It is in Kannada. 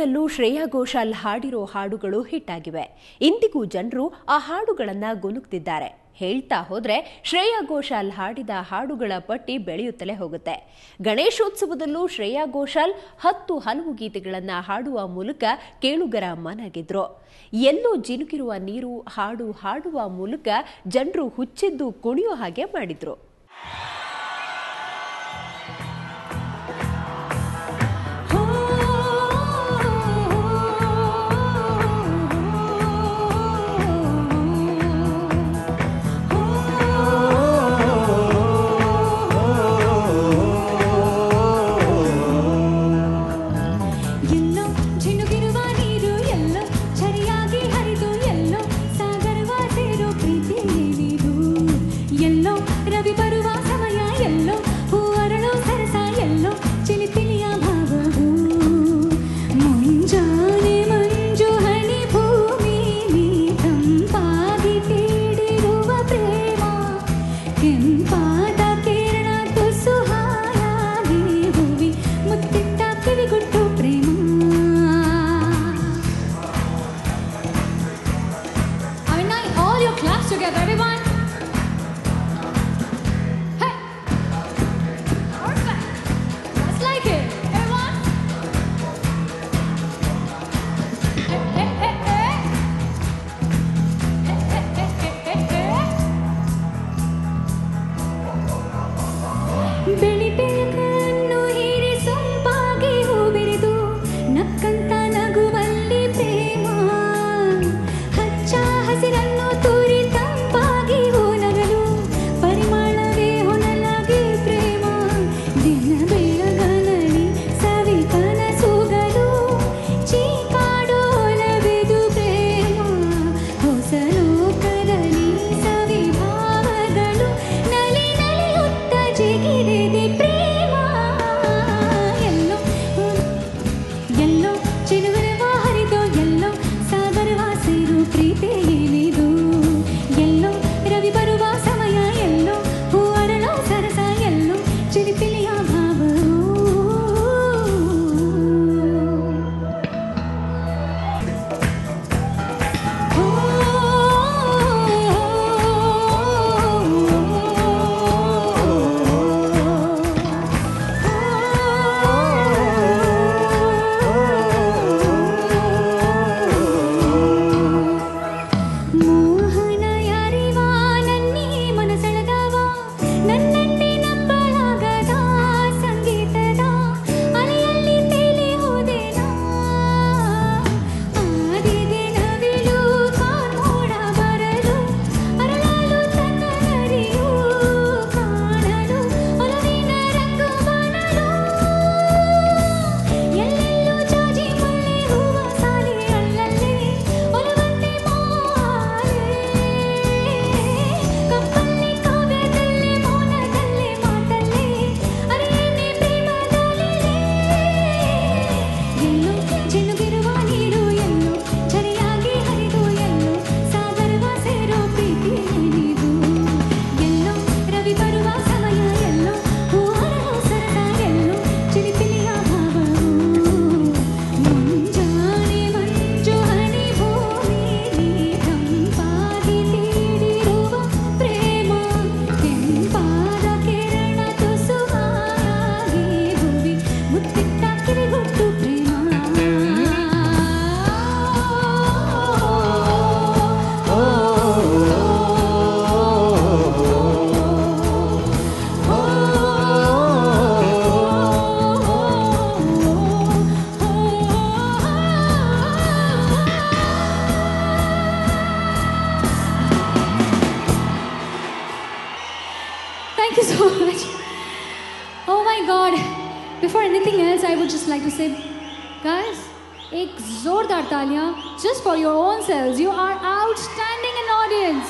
ಜಗತ್ತಿನಲ್ಲೂ ಶ್ರೇಯಾ ಘೋಷಾಲ್ ಹಾಡಿರೋ ಹಾಡುಗಳು ಹಿಟ್ ಆಗಿವೆ. ಇಂದಿಗೂ ಜನರು ಆ ಹಾಡುಗಳನ್ನು ಗುನುಗ್ತಿದ್ದಾರೆ. ಹೇಳ್ತಾ ಹೋದ್ರೆ ಶ್ರೇಯಾ ಘೋಷಾಲ್ ಹಾಡಿದ ಹಾಡುಗಳ ಪಟ್ಟಿ ಬೆಳೆಯುತ್ತಲೇ ಹೋಗುತ್ತೆ. ಗಣೇಶೋತ್ಸವದಲ್ಲೂ ಶ್ರೇಯಾ ಘೋಷಾಲ್ 10 ಹಲವು ಗೀತೆಗಳನ್ನು ಹಾಡುವ ಮೂಲಕ ಕೇಳುಗರ ಮನಗೆದ್ರು. ಎಲ್ಲೋ ಜಿನುಗಿರುವ ನೀರು ಹಾಡು ಹಾಡುವ ಮೂಲಕ ಜನರು ಹುಚ್ಚೆದ್ದು ಕುಣಿಯೋ ಹಾಗೆ ಮಾಡಿದ್ರು. Together, everyone. Hey, perfect. Just like it, everyone. Hey, hey, hey, hey. Hey, hey, hey, hey, hey. ಬೆಳಿ ಬೆಳಕನ್ನು ಹೀರಿ ಸೊಂಪಾಗಿ ಹೂ ಬಿರಿದು ನಕ್ಕಂತ ನಗುವಲ್ಲಿ ಪ್ರೇಮ ಹಚ್ಚ ಹಸಿರನ್ನು ತೋರಿ Thank you so much. Oh my God. Before anything else, I would just like to say, guys, एक जोरदार तालियां just for your own selves. You are outstanding in audience.